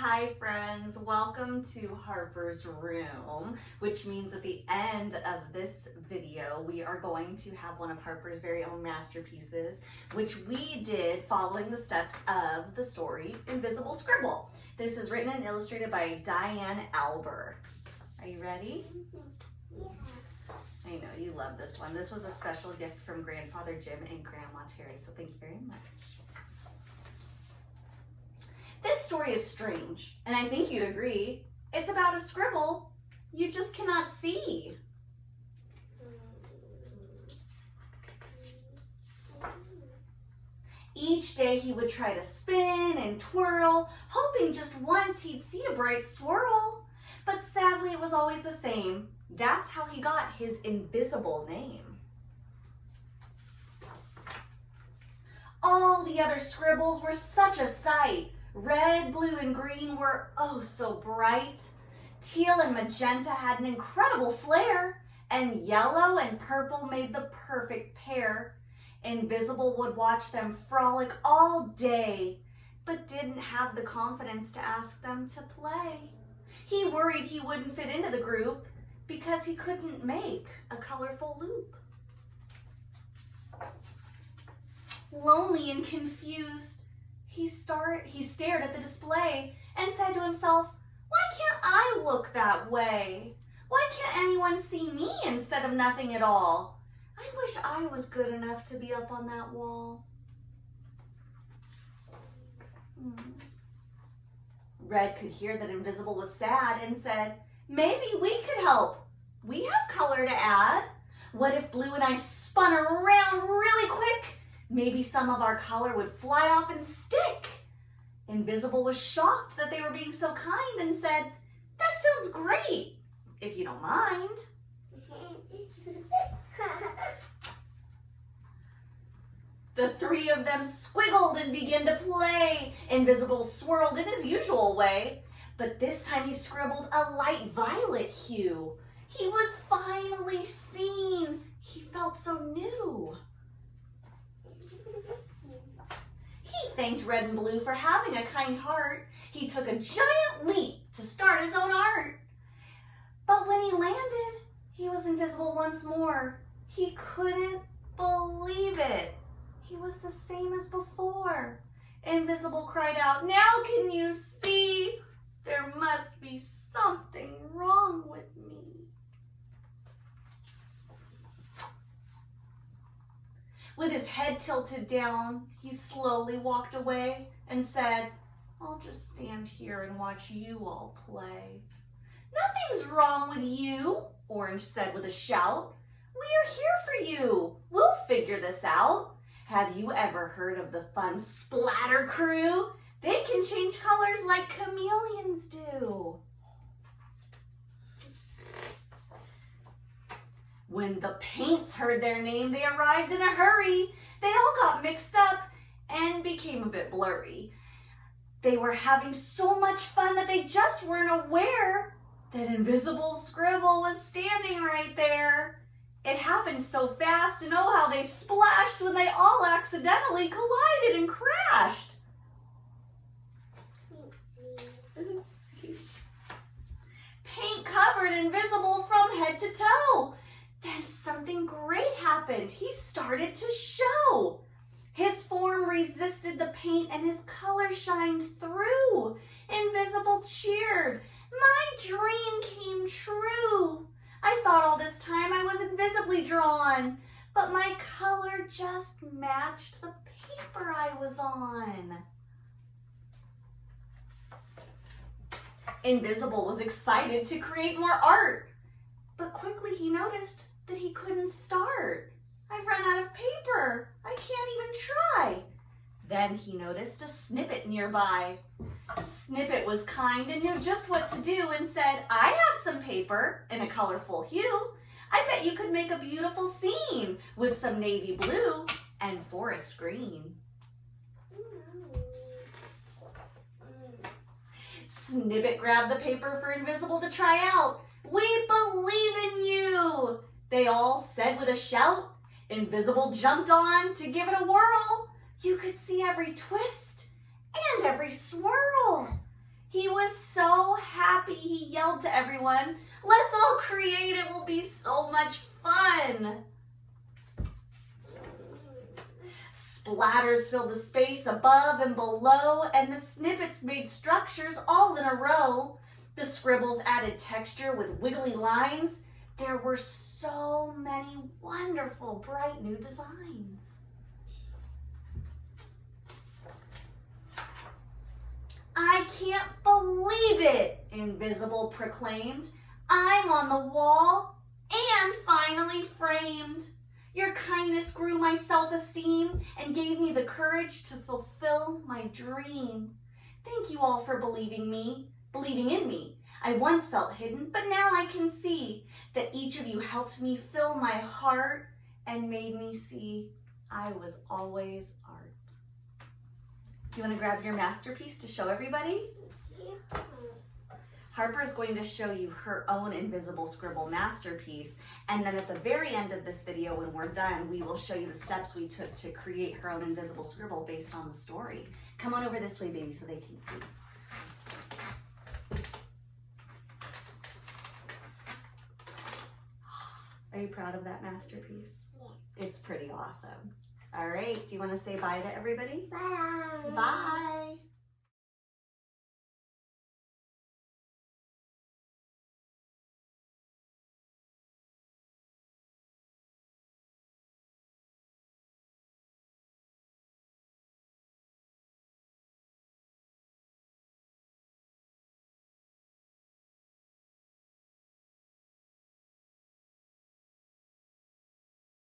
Hi friends, welcome to Harper's room, which means at the end of this video we are going to have one of Harper's very own masterpieces, which we did following the steps of the story Invisible Scribble. This is written and illustrated by Diane Alber. Are you ready? Yeah. I know you love this one. This was a special gift from Grandfather Jim and Grandma Terry, so thank you very much. This story is strange, and I think you'd agree. It's about a scribble you just cannot see. Each day he would try to spin and twirl, hoping just once he'd see a bright swirl. But sadly it was always the same. That's how he got his invisible name. All the other scribbles were such a sight. Red, blue, and green were oh so bright. Teal and magenta had an incredible flair, and yellow and purple made the perfect pair. Invisible would watch them frolic all day, but didn't have the confidence to ask them to play. He worried he wouldn't fit into the group because he couldn't make a colorful loop. Lonely and confused, he stared at the display and said to himself, "Why can't I look that way? Why can't anyone see me instead of nothing at all? I wish I was good enough to be up on that wall." Red could hear that Invisible was sad and said, "Maybe we could help. We have color to add. What if Blue and I spun around really quick? Maybe some of our color would fly off and stick." Invisible was shocked that they were being so kind and said, "That sounds great, if you don't mind." The three of them squiggled and began to play. Invisible swirled in his usual way, but this time he scribbled a light violet hue. He was finally seen. He felt so new. He thanked Red and Blue for having a kind heart. He took a giant leap to start his own art. But when he landed, he was invisible once more. He couldn't believe it. He was the same as before. Invisible cried out, "Now can you see? There must be something wrong with me." With his head tilted down, he slowly walked away and said, "I'll just stand here and watch you all play." "Nothing's wrong with you," Orange said with a shout. "We are here for you. We'll figure this out. Have you ever heard of the fun Splatter Crew? They can change colors like chameleons do." When the Paints heard their name, they arrived in a hurry. They all got mixed up and became a bit blurry. They were having so much fun that they just weren't aware that Invisible Scribble was standing right there. It happened so fast, and oh how they splashed when they all accidentally collided and crashed. Paint covered Invisible from head to toe. Then something great happened. He started to show. His form resisted the paint and his color shined through. Invisible cheered. "My dream came true. I thought all this time I was invisibly drawn, but my color just matched the paper I was on." Invisible was excited to create more art, but quickly he noticed that he couldn't start. "I've run out of paper. I can't even try." Then he noticed a Snippet nearby. Snippet was kind and knew just what to do and said, "I have some paper in a colorful hue. I bet you could make a beautiful scene with some navy blue and forest green." Snippet grabbed the paper for Invisible to try out. "We believe in you," they all said with a shout. Invisible jumped on to give it a whirl. You could see every twist and every swirl. He he yelled to everyone, "Let's all create, it will be so much fun." Splatters filled the space above and below, and the snippets made structures all in a row. The scribbles added texture with wiggly lines. There were so many wonderful, bright new designs. "I can't believe it," Invisible proclaimed. "I'm on the wall and finally framed. Your kindness grew my self-esteem and gave me the courage to fulfill my dream. Thank you all for believing in me. I once felt hidden, but now I can see that each of you helped me fill my heart and made me see I was always art." Do you want to grab your masterpiece to show everybody? Yeah. Harper is going to show you her own Invisible Scribble masterpiece, and then at the very end of this video, when we're done, we will show you the steps we took to create her own Invisible Scribble based on the story. Come on over this way, baby, so they can see. Are you proud of that masterpiece? Yeah. It's pretty awesome. All right, do you want to say bye to everybody? Bye. Bye.